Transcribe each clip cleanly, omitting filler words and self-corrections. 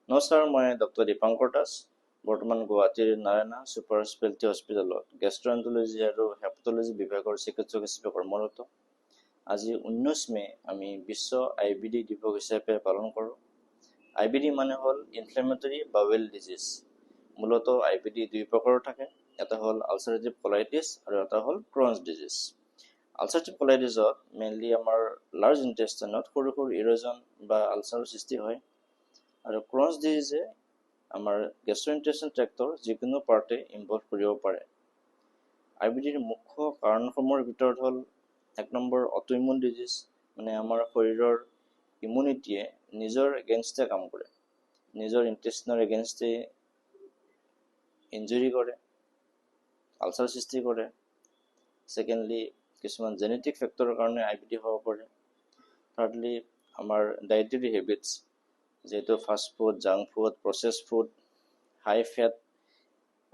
নমস্কাৰ, মই ডক্টৰ দীপাংকৰ দাস। বৰ্তমান গুৱাহাটীৰ নাৰায়ণা ছুপাৰ স্পেচিয়েলিটি হস্পিটেলত গেষ্ট্ৰএন্টাৰলজি আৰু হেপাটলজি বিভাগৰ চিকিৎসক হিচাপে কৰ্মৰত। আজি 19 মে আমি বিশ্ব IBD দিৱস হিচাপে পালন কৰোঁ। IBD মানে হ'ল ইনফ্লেমেটৰী বাৱেল ডিজিজ। মূলত IBD দুই প্ৰকাৰৰ থাকে, এটা হ'ল আলচাৰেটিভ কলাইটিছ আৰু এটা হ'ল ক্ৰনছ ডিজিজ। আলচাৰেটিভ কলাইটিছত মেইনলি আমাৰ লাৰ্জ ইণ্টেষ্টাইনত সৰু সৰু ইৰ'জন বা আলচাৰৰ সৃষ্টি হয়, আৰু ক্ৰনছ ডিজিজে আমাৰ গেষ্ট্ৰইণ্টেষ্টাইন ট্ৰেক্টৰ যিকোনো পাৰ্টে ইনভলভ কৰিব পাৰে। IBDৰ মুখ্য কাৰণসমূহৰ ভিতৰত হ'ল 1 নম্বৰ অটোইমিউন ডিজিজ, মানে আমাৰ শৰীৰৰ ইমিউনিটিয়ে নিজৰ এগেইনষ্টে কাম কৰে, নিজৰ ইণ্টেষ্টিনৰ এগেইনষ্টে ইনজুৰি কৰে, আলচাৰ সৃষ্টি কৰে। ছেকেণ্ডলি, কিছুমান জেনেটিক ফেক্টৰৰ কাৰণে IBD হ'ব পাৰে। থাৰ্ডলি, আমাৰ ডায়েটেৰী হেবিটছ, যিহেতু fast food, junk food, processed food, high fat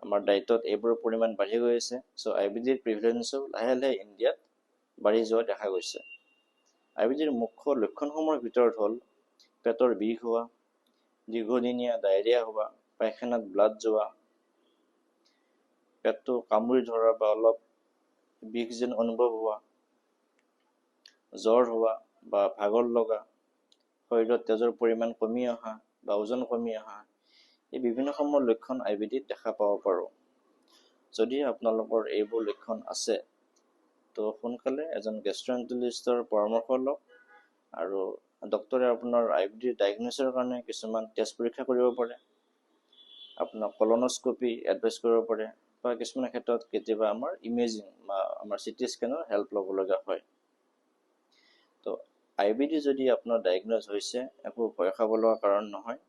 আমাৰ ডায়েটত এইবোৰৰ পৰিমাণ বাঢ়ি গৈ আছে। চ' IBDৰ প্ৰিভেলেঞ্চো লাহে লাহে ইণ্ডিয়াত বাঢ়ি যোৱা দেখা গৈছে। IBDৰ মুখ্য লক্ষণসমূহৰ ভিতৰত হ'ল পেটৰ বিষ হোৱা, দীৰ্ঘদিনীয়া ডায়েৰিয়া হোৱা, পায়খানাত ব্লাড যোৱা, পেটটো কামুৰি ধৰা বা অলপ বিষ যেন অনুভৱ হোৱা, জ্বৰ হোৱা বা ভাগৰ লগা, শৰীৰত তেজৰ পৰিমাণ কমি অহা বা ওজন কমি অহা, এই বিভিন্নসমূহ লক্ষণ IBDত দেখা পাব পাৰোঁ। যদি আপোনালোকৰ এইবোৰ লক্ষণ আছে, তো সোনকালে এজন গেষ্ট্ৰএন্টাৰলিষ্টৰ পৰামৰ্শ লওক, আৰু ডক্টৰে আপোনাৰ IBDৰ ডায়েগন'চিছৰ কাৰণে কিছুমান টেষ্ট পৰীক্ষা কৰিব পাৰে, আপোনাক কলনস্কপি এডভাইচ কৰিব পাৰে, বা কিছুমান ক্ষেত্ৰত কেতিয়াবা আমাৰ ইমেজিং বা আমাৰ CT স্কেনৰ হেল্প ল'ব লগা হয়। তো IBD যদি আপোনাৰ ডায়েগন'জ হৈছে, একো ভয় খাব লগা কাৰণ নহয়।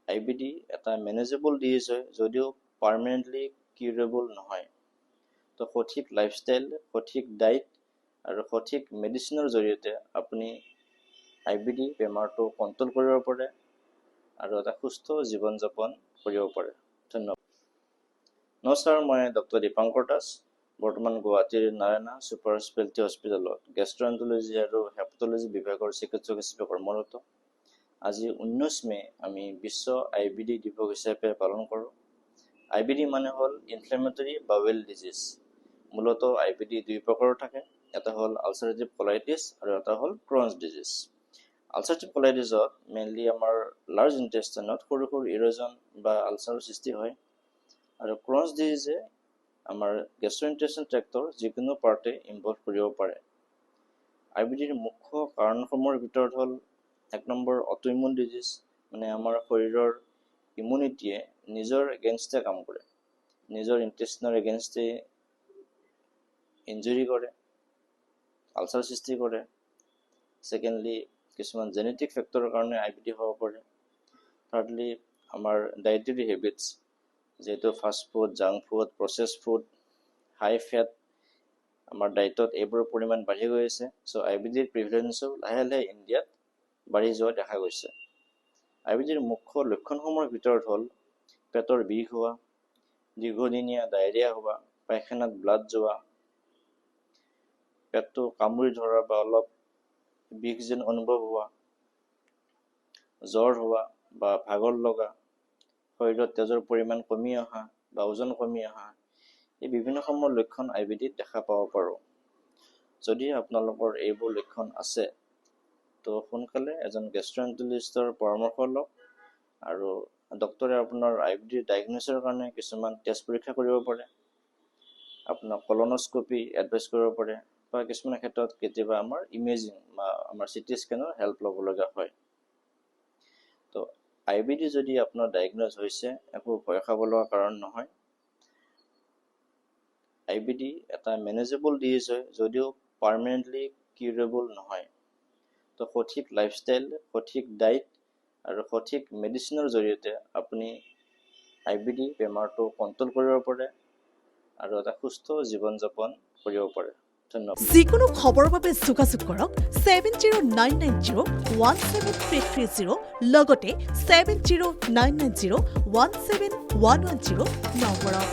IBD এটা মেনেজেবল ডিজিজ হয়, যদিও পাৰ্মানেণ্টলি কিউৰেবল নহয়। তো সঠিক লাইফষ্টাইল, সঠিক ডায়েট আৰু সঠিক মেডিচিনৰ জৰিয়তে আপুনি IBD বেমাৰটো কণ্ট্ৰল কৰিব পাৰে আৰু এটা সুস্থ জীৱন যাপন কৰিব পাৰে। ধন্যবাদ। নমস্কাৰ, মই ডক্টৰ দীপাংকৰ দাস। বৰ্তমান গুৱাহাটীৰ নাৰায়ণা ছুপাৰ স্পেচিয়েলিটি হস্পিটেলত গেষ্ট্ৰএন্টাৰলজি আৰু হেপাটলজি বিভাগৰ চিকিৎসক হিচাপে কৰ্মৰত। আজি 19 মে আমি বিশ্ব IBD দিৱস হিচাপে পালন কৰোঁ। IBD মানে হ'ল ইনফ্লেমেটৰী বাৱেল ডিজিজ। মূলত IBD দুই প্ৰকাৰৰ থাকে, এটা হ'ল আলচাৰেটিভ কলাইটিছ আৰু এটা হ'ল ক্ৰনছ ডিজিজ। আলচাৰেটিভ কলাইটিছত মেইনলি আমাৰ লাৰ্জ ইণ্টেষ্টাইনত সৰু সৰু ইৰ'জন বা আলচাৰৰ সৃষ্টি হয়, আৰু ক্ৰনছ ডিজিজে আমাৰ গেষ্ট্ৰইণ্টেষ্টাইন ট্ৰেক্টৰ যিকোনো পাৰ্টে ইনভলভ কৰিব পাৰে। IBDৰ মুখ্য কাৰণসমূহৰ ভিতৰত হ'ল 1 নম্বৰ অটোইমিউন ডিজিজ, মানে আমাৰ শৰীৰৰ ইমিউনিটিয়ে নিজৰ এগেইনষ্টে কাম কৰে, নিজৰ ইণ্টেষ্টিনৰ এগেইনষ্টে ইনজুৰি কৰে, আলচাৰ সৃষ্টি কৰে। ছেকেণ্ডলি, কিছুমান জেনেটিক ফেক্টৰৰ কাৰণে IBD হ'ব পাৰে। থাৰ্ডলি, আমাৰ ডায়েটেৰী হেবিটছ, যিহেতু fast food, junk food, processed food, high fat আমাৰ ডায়েটত এইবোৰৰ পৰিমাণ বাঢ়ি গৈ আছে। চ' IBDৰ প্ৰিভেলেঞ্চো লাহে লাহে ইণ্ডিয়াত বাঢ়ি যোৱা দেখা গৈছে। IBDৰ মুখ্য লক্ষণসমূহৰ ভিতৰত হ'ল পেটৰ বিষ হোৱা, দীৰ্ঘদিনীয়া ডায়েৰিয়া হোৱা, পায়খানাত ব্লাড যোৱা, পেটটো কামুৰি ধৰা বা অলপ বিষ যেন অনুভৱ হোৱা, জ্বৰ হোৱা বা ভাগৰ লগা, শৰীৰত তেজৰ পৰিমাণ কমি অহা বা ওজন কমি অহা, এই বিভিন্নসমূহ লক্ষণ IBDত দেখা পাব পাৰোঁ। যদি আপোনালোকৰ এইবোৰ লক্ষণ আছে, তো সোনকালে এজন গেষ্ট্ৰএন্টাৰলিষ্টৰ পৰামৰ্শ লওক, আৰু ডক্টৰে আপোনাৰ IBDৰ ডায়েগন'চিছৰ কাৰণে কিছুমান টেষ্ট পৰীক্ষা কৰিব পাৰে, আপোনাক কলনস্কপি এডভাইচ কৰিব পাৰে, বা কিছুমান ক্ষেত্ৰত কেতিয়াবা আমাৰ ইমেজিং বা আমাৰ CT স্কেনৰ হেল্প ল'ব লগা হয়। তো IBD যদি আপোনাৰ ডায়েগন'জ হৈছে, একো ভয় খাব লগা কাৰণ নহয়। IBD এটা মেনেজেবল ডিজিজ হয়, যদিও পাৰ্মানেণ্টলি কিউৰেবল নহয়। তো সঠিক লাইফষ্টাইল, সঠিক ডায়েট আৰু সঠিক মেডিচিনৰ জৰিয়তে আপুনি IBD বেমাৰটো কণ্ট্ৰল কৰিব পাৰে আৰু এটা সুস্থ জীৱন যাপন কৰিব পাৰে। ধন্যবাদ। যিকোনো খবৰৰ বাবে যোগাযোগ কৰক 7099017330 লগতে 7099017110 নম্বৰত।